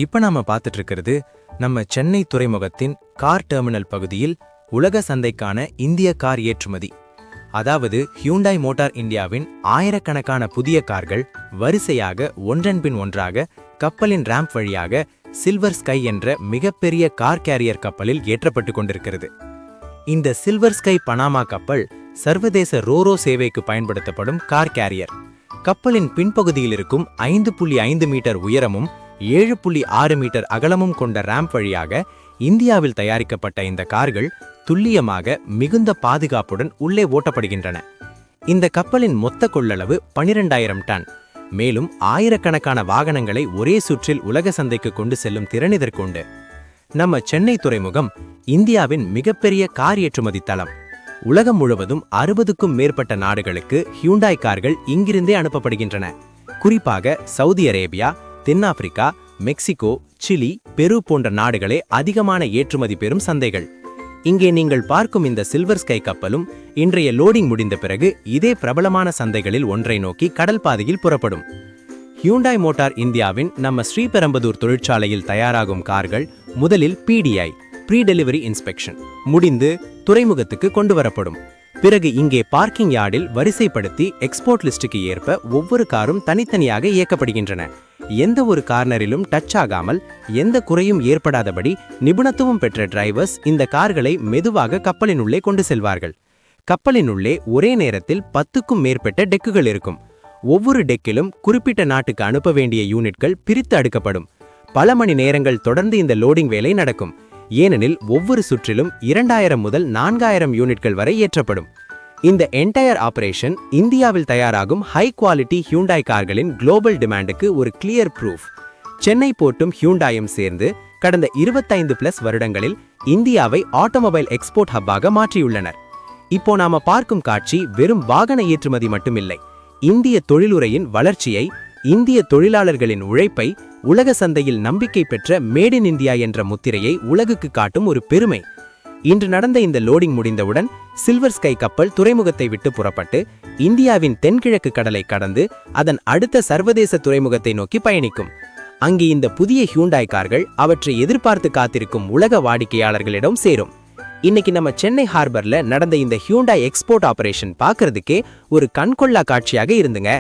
இப்ப நாம பார்த்துட்டு இருக்கிறது நம்ம சென்னை துறைமுகத்தின் கார் டெர்மினல் பகுதியில் உலக சந்தைக்கான இந்திய கார் ஏற்றுமதி. அதாவது ஹியூண்டாய் மோட்டார் இந்தியாவின் ஆயிரக்கணக்கான புதிய கார்கள் வரிசையாக ஒன்றன் பின் ஒன்றாக கப்பலின் ரேம்ப் வழியாக சில்வர் ஸ்கை என்ற மிகப்பெரிய கார் கேரியர் கப்பலில் ஏற்றப்பட்டு கொண்டிருக்கிறது. இந்த சில்வர் ஸ்கை பனாமா கப்பல் சர்வதேச ரோரோ சேவைக்கு பயன்படுத்தப்படும் கார் கேரியர். கப்பலின் பின்பகுதியில் இருக்கும் 5.5 மீட்டர் உயரமும் 7.6 மீட்டர் அகலமும் கொண்ட ரேம்ப் வழியாக இந்தியாவில் தயாரிக்கப்பட்ட இந்த கார்கள் துல்லியமாக மிகுந்த பாதுகாப்புடன் உள்ளே ஓட்டப்படுகின்றன. இந்த கப்பலின் மொத்த கொள்ளளவு 12,000 டன். மேலும் ஆயிரக்கணக்கான வாகனங்களை ஒரே சுற்றில் உலக சந்தைக்கு கொண்டு செல்லும் திறன் இதற்குண்டு. நம்ம சென்னை துறைமுகம் இந்தியாவின் மிகப்பெரிய கார் ஏற்றுமதி தளம். உலகம் முழுவதும் 60க்கும் மேற்பட்ட நாடுகளுக்கு ஹியூண்டாய் கார்கள் இங்கிருந்தே அனுப்பப்படுகின்றன. குறிப்பாக சவுதி அரேபியா, தென்னாப்பிரிக்கா, மெக்சிகோ, சிலி, பெரு போன்ற நாடுகளே அதிகமான ஏற்றுமதி பெறும் சந்தைகள். இங்கே நீங்கள் பார்க்கும் இந்த சில்வர் ஸ்கை கப்பலும் இன்றைய லோடிங் முடிந்த பிறகு இதே பிரபலமான சந்தைகளில் ஒன்றை நோக்கி கடல் பாதையில் புறப்படும். ஹியூண்டாய் மோட்டார் இந்தியாவின் நம்ம ஸ்ரீபெரும்புதூர் தொழிற்சாலையில் தயாராகும் கார்கள் முதலில் PDI ப்ரீ டெலிவரி இன்ஸ்பெக்ஷன் முடிந்து துறைமுகத்துக்கு கொண்டு வரப்படும். பிறகு இங்கே பார்க்கிங் யார்டில் வரிசைப்படுத்தி எக்ஸ்போர்ட் லிஸ்டுக்கு ஏற்ப ஒவ்வொரு காரும் தனித்தனியாக இயக்கப்படுகின்றன. எந்த ஒரு கார்னரிலும் டச் ஆகாமல் எந்த குறையும் ஏற்படாதபடி நிபுணத்துவம் பெற்ற டிரைவர்ஸ் இந்த கார்களை மெதுவாக கப்பலின் உள்ளே கொண்டு செல்வார்கள். கப்பலின் உள்ளே ஒரே நேரத்தில் 10க்கும் மேற்பட்ட டெக்குகள் இருக்கும். ஒவ்வொரு டெக்கிலும் குறிப்பிட்ட நாட்டுக்கு அனுப்ப வேண்டிய யூனிட்கள் பிரித்து அடுக்கப்படும். பல மணி நேரங்கள் தொடர்ந்து இந்த லோடிங் வேலை நடக்கும். ஏனெனில் ஒவ்வொரு சுற்றிலும் 2000 முதல் 4000 யூனிட்கள் வரை ஏற்றப்படும். இந்த என்டையர் ஆபரேஷன் இந்தியாவில் தயாராகும் ஹை குவாலிட்டி ஹியூண்டாய் கார்களின் குளோபல் டிமாண்டுக்கு ஒரு கிளியர் ப்ரூஃப். சென்னை போர்ட்டும் ஹியூண்டாயும் சேர்ந்து கடந்த 25+ வருடங்களில் இந்தியாவை ஆட்டோமொபைல் எக்ஸ்போர்ட் ஹப்பாக மாற்றியுள்ளனர். இப்போ நாம பார்க்கும் காட்சி வெறும் வாகன ஏற்றுமதி மட்டுமில்லை. இந்திய தொழிலுறையின் வளர்ச்சியை, இந்திய தொழிலாளர்களின் உழைப்பை, உலக சந்தையில் நம்பிக்கை பெற்ற மேட் இன் இந்தியா என்ற முத்திரையை உலகுக்கு காட்டும் ஒரு பெருமை. இன்று நடந்த இந்த லோடிங் முடிந்தவுடன் சில்வர் ஸ்கை கப்பல் துறைமுகத்தை விட்டு புறப்பட்டு இந்தியாவின் தென்கிழக்கு கடலை கடந்து அதன் அடுத்த சர்வதேச துறைமுகத்தை நோக்கி பயணிக்கும். அங்கே இந்த புதிய ஹியூண்டாய் கார்கள் அவற்றை எதிர்பார்த்து காத்திருக்கும் உலக வாடிக்கையாளர்களிடம் சேரும். இன்னைக்கு நம்ம சென்னை ஹார்பர்ல நடந்த இந்த ஹியூண்டாய் எக்ஸ்போர்ட் ஆபரேஷன் பார்க்கறதுக்கே ஒரு கண்கொள்ளா காட்சியாக இருந்துங்க.